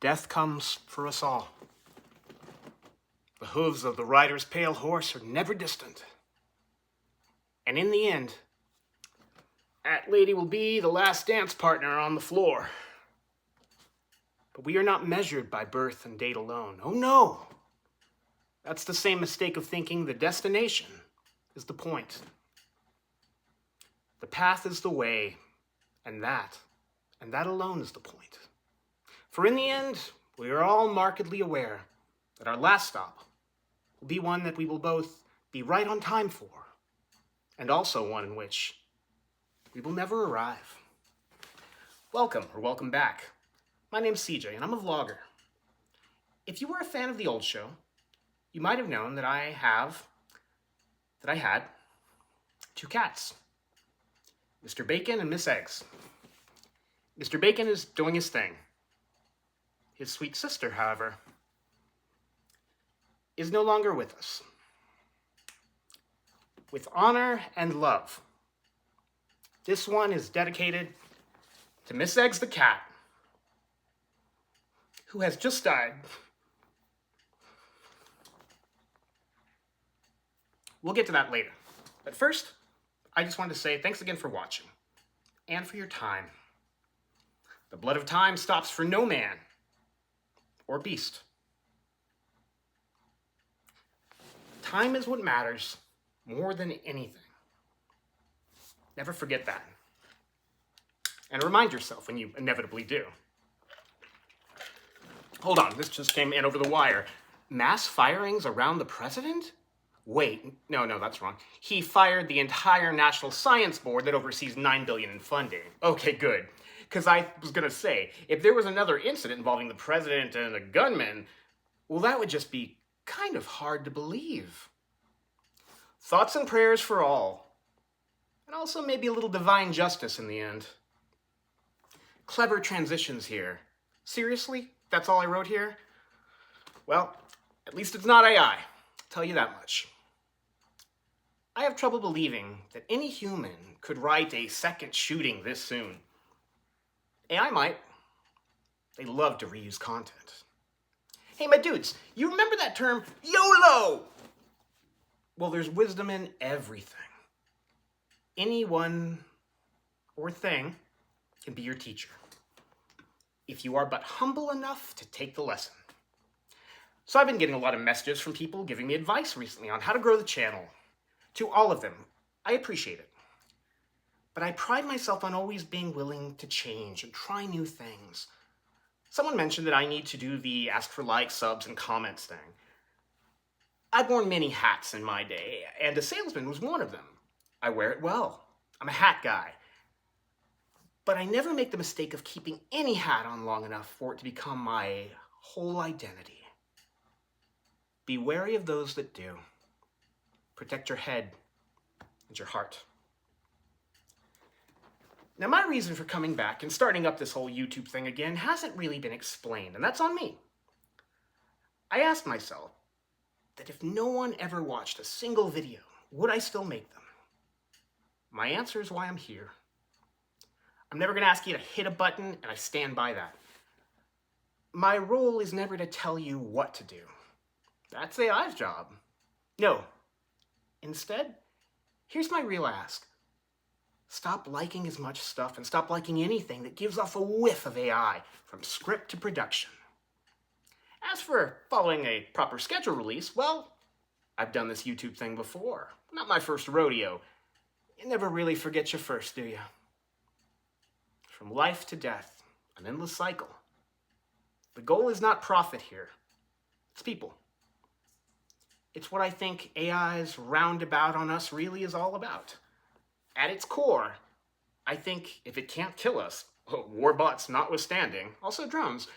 Death comes for us all. The hooves of the rider's pale horse are never distant. And in the end, that lady will be the last dance partner on the floor. But we are not measured by birth and date alone. Oh no! That's the same mistake of thinking the destination is the point. The path is the way, and that alone is the point. For in the end, we are all markedly aware that our last stop will be one that we will both be right on time for, and also one in which we will never arrive. Welcome, or welcome back. My name's CJ, and I'm a vlogger. If you were a fan of the old show, you might have known that I had two cats, Mr. Bacon and Miss Eggs. Mr. Bacon is doing his thing. His sweet sister, however, is no longer with us. With honor and love, this one is dedicated to Miss Eggs the cat, who has just died. We'll get to that later. But first, I just wanted to say thanks again for watching and for your time. The blood of time stops for no man or beast. Time is what matters more than anything. Never forget that. And remind yourself when you inevitably do. Hold on, this just came in over the wire. Mass firings around the president? Wait, no, that's wrong. He fired the entire National Science Board that oversees $9 billion in funding. Okay, good. Because I was going to say, if there was another incident involving the president and a gunman, well, that would just be kind of hard to believe. Thoughts and prayers for all. And also maybe a little divine justice in the end. Clever transitions here. Seriously? That's all I wrote here? Well, at least it's not AI. I'll tell you that much. I have trouble believing that any human could write a second shooting this soon. AI might. They love to reuse content. Hey, my dudes, you remember that term, YOLO? Well, there's wisdom in everything. Anyone or thing can be your teacher, if you are but humble enough to take the lesson. So I've been getting a lot of messages from people giving me advice recently on how to grow the channel. To all of them, I appreciate it. But I pride myself on always being willing to change and try new things. Someone mentioned that I need to do the ask for likes, subs, and comments thing. I've worn many hats in my day, and a salesman was one of them. I wear it well. I'm a hat guy. But I never make the mistake of keeping any hat on long enough for it to become my whole identity. Be wary of those that do. Protect your head and your heart. Now, my reason for coming back and starting up this whole YouTube thing again hasn't really been explained, and that's on me. I asked myself that if no one ever watched a single video, would I still make them? My answer is why I'm here. I'm never going to ask you to hit a button, and I stand by that. My role is never to tell you what to do. That's AI's job. No. Instead, here's my real ask. Stop liking as much stuff and stop liking anything that gives off a whiff of AI, from script to production. As for following a proper schedule release, well, I've done this YouTube thing before. Not my first rodeo. You never really forget your first, do you? From life to death, an endless cycle. The goal is not profit here. It's people. It's what I think AI's roundabout on us really is all about. At its core, I think if it can't kill us, warbots notwithstanding, also drones,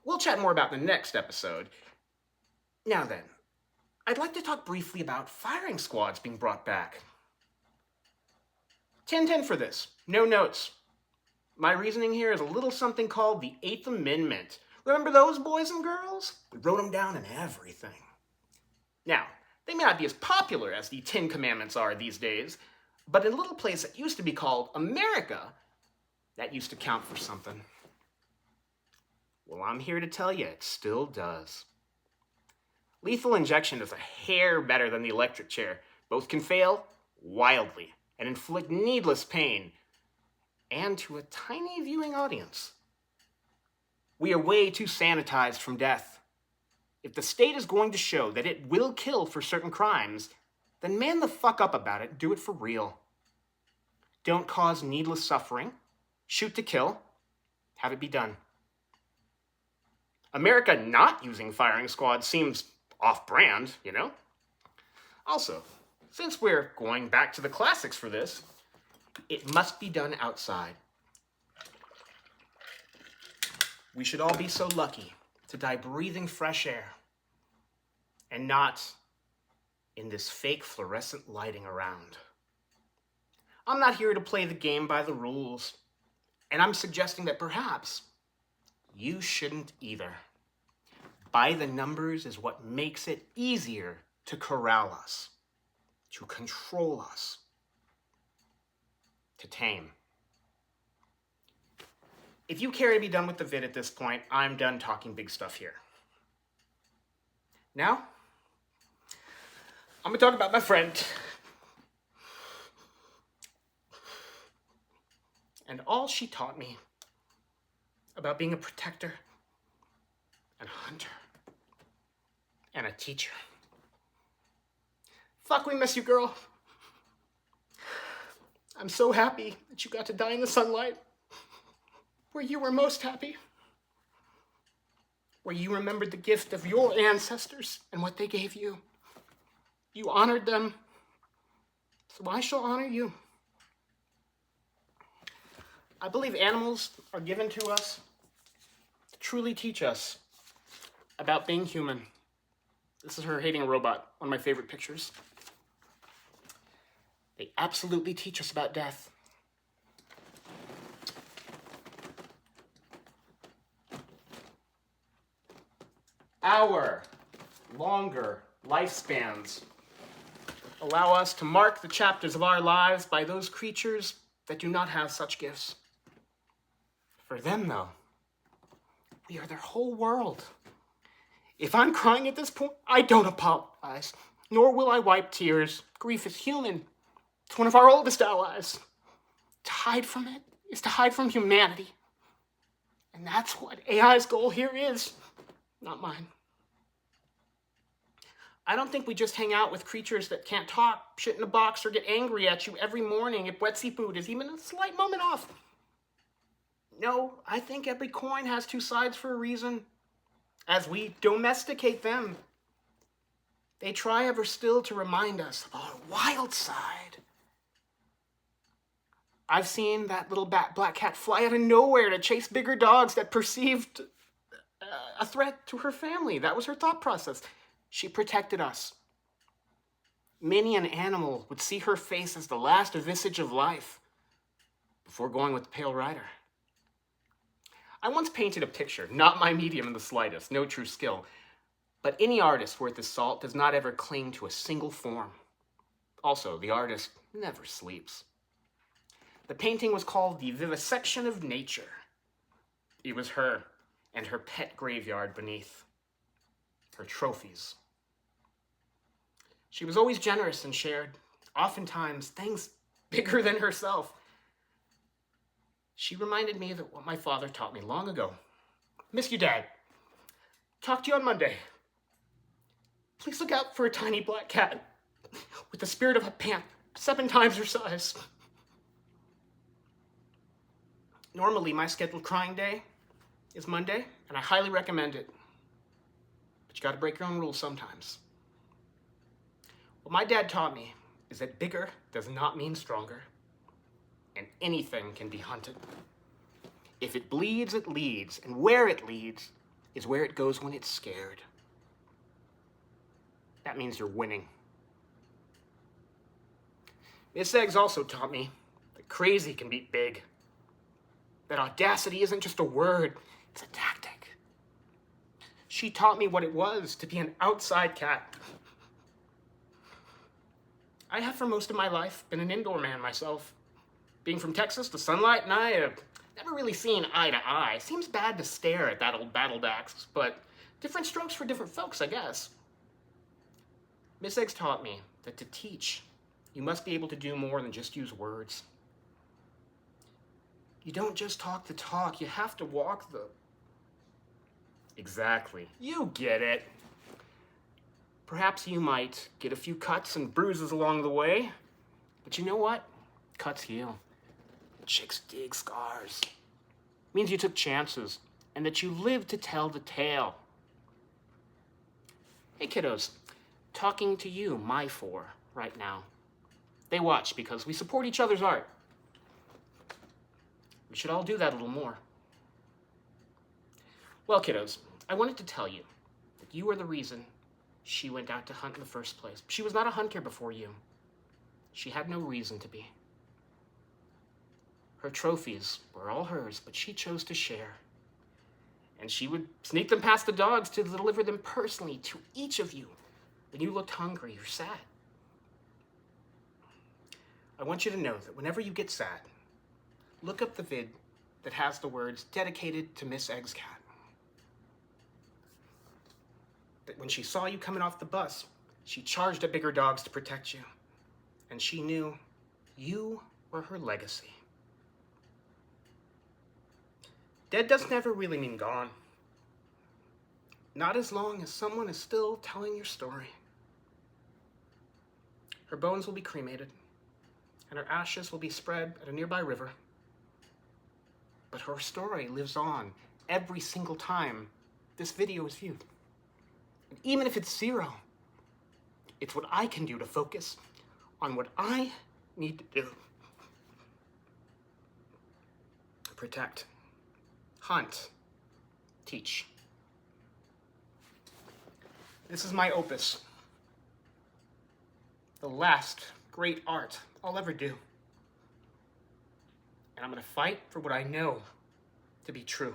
we'll chat more about in the next episode. Now then, I'd like to talk briefly about firing squads being brought back. 10-10 for this, no notes. My reasoning here is a little something called the Eighth Amendment. Remember those, boys and girls? We wrote them down and everything. Now, they may not be as popular as the 10 Commandments are these days, but in a little place that used to be called America, that used to count for something. Well, I'm here to tell you it still does. Lethal injection is a hair better than the electric chair. Both can fail wildly and inflict needless pain, and to a tiny viewing audience. We are way too sanitized from death. If the state is going to show that it will kill for certain crimes, then man the fuck up about it and do it for real. Don't cause needless suffering. Shoot to kill. Have it be done. America not using firing squads seems off-brand, you know? Also, since we're going back to the classics for this, it must be done outside. We should all be so lucky to die breathing fresh air and not in this fake fluorescent lighting around. I'm not here to play the game by the rules, and I'm suggesting that perhaps you shouldn't either. By the numbers is what makes it easier to corral us, to control us, to tame. If you care to be done with the vid at this point, I'm done talking big stuff here. Now, I'm gonna talk about my friend and all she taught me about being a protector and a hunter and a teacher. Fuck, we miss you, girl. I'm so happy that you got to die in the sunlight where you were most happy, where you remembered the gift of your ancestors and what they gave you. You honored them, so I shall honor you. I believe animals are given to us to truly teach us about being human. This is her hating a robot, one of my favorite pictures. They absolutely teach us about death. Our longer lifespans allow us to mark the chapters of our lives by those creatures that do not have such gifts. For them, though, we are their whole world. If I'm crying at this point, I don't apologize, nor will I wipe tears. Grief is human. It's one of our oldest allies. To hide from it is to hide from humanity. And that's what AI's goal here is, not mine. I don't think we just hang out with creatures that can't talk, shit in a box, or get angry at you every morning if wet seafood is even a slight moment off. No, I think every coin has two sides for a reason. As we domesticate them, they try ever still to remind us of our wild side. I've seen that little black cat fly out of nowhere to chase bigger dogs that perceived a threat to her family. That was her thought process. She protected us. Many an animal would see her face as the last vestige of life before going with the Pale Rider. I once painted a picture, not my medium in the slightest, no true skill, but any artist worth his salt does not ever cling to a single form. Also, the artist never sleeps. The painting was called The Vivisection of Nature. It was her and her pet graveyard beneath. Her trophies. She was always generous and shared, oftentimes things bigger than herself. She reminded me that what my father taught me long ago. Miss you, Dad. Talk to you on Monday. Please look out for a tiny black cat with the spirit of a panther, 7 times her size. Normally, my scheduled crying day is Monday, and I highly recommend it. But you gotta break your own rules sometimes. What my dad taught me is that bigger does not mean stronger, and anything can be hunted. If it bleeds, it leads, and where it leads is where it goes when it's scared. That means you're winning. Miss Eggs also taught me that crazy can beat big. That audacity isn't just a word, it's a tactic. She taught me what it was to be an outside cat. I have for most of my life been an indoor man myself. Being from Texas, the sunlight and I Never really seen eye to eye. Seems bad to stare at that old battle axe, but different strokes for different folks, I guess. Miss Eggs taught me that to teach, you must be able to do more than just use words. You don't just talk the talk, you have to walk the... Exactly. You get it. Perhaps you might get a few cuts and bruises along the way, but you know what? Cuts heal. Chicks dig scars. Means you took chances and that you lived to tell the tale. Hey kiddos, talking to you, my four, right now. They watch because we support each other's art. We should all do that a little more. Well, kiddos, I wanted to tell you that you are the reason she went out to hunt in the first place. She was not a hunter before you. She had no reason to be. Her trophies were all hers, but she chose to share. And she would sneak them past the dogs to deliver them personally to each of you when you looked hungry or sad. I want you to know that whenever you get sad, look up the vid that has the words dedicated to Miss Eggs Cat. That when she saw you coming off the bus, she charged at bigger dogs to protect you. And she knew you were her legacy. Dead doesn't ever really mean gone. Not as long as someone is still telling your story. Her bones will be cremated, and her ashes will be spread at a nearby river. But her story lives on every single time this video is viewed. And even if it's 0, it's what I can do to focus on what I need to do. Protect. Hunt. Teach. This is my opus. The last great art I'll ever do. And I'm gonna fight for what I know to be true.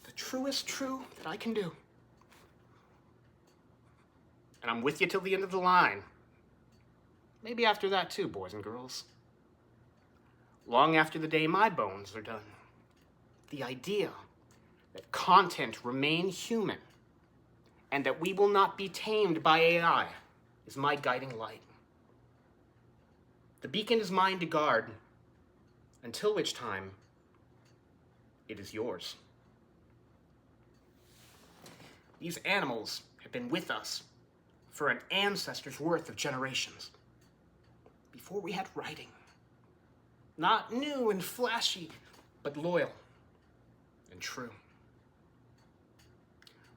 The truest true that I can do. And I'm with you till the end of the line. Maybe after that too, boys and girls. Long after the day my bones are done. The idea that content remain human and that we will not be tamed by AI is my guiding light. The beacon is mine to guard, until which time it is yours. These animals have been with us for an ancestor's worth of generations. Before we had writing. Not new and flashy, but loyal and true.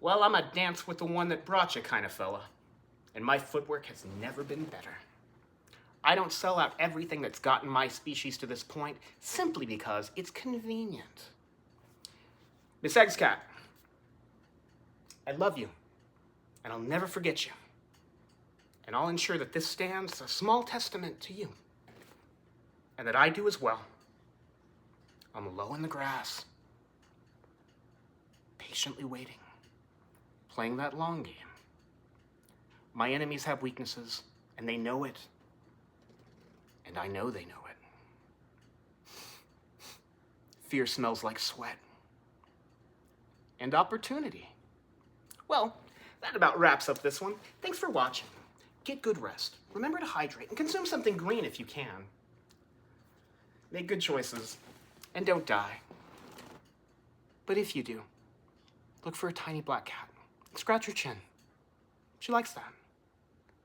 Well, I'm a dance with the one that brought you kind of fella, and my footwork has never been better. I don't sell out everything that's gotten my species to this point simply because it's convenient. Miss Eggs Cat, I love you, and I'll never forget you. And I'll ensure that this stands a small testament to you, and that I do as well. I'm low in the grass, patiently waiting, playing that long game. My enemies have weaknesses, and they know it, and I know they know it. Fear smells like sweat. And opportunity. Well, that about wraps up this one. Thanks for watching. Get good rest. Remember to hydrate and consume something green if you can. Make good choices and don't die. But if you do, look for a tiny black cat. Scratch her chin. She likes that.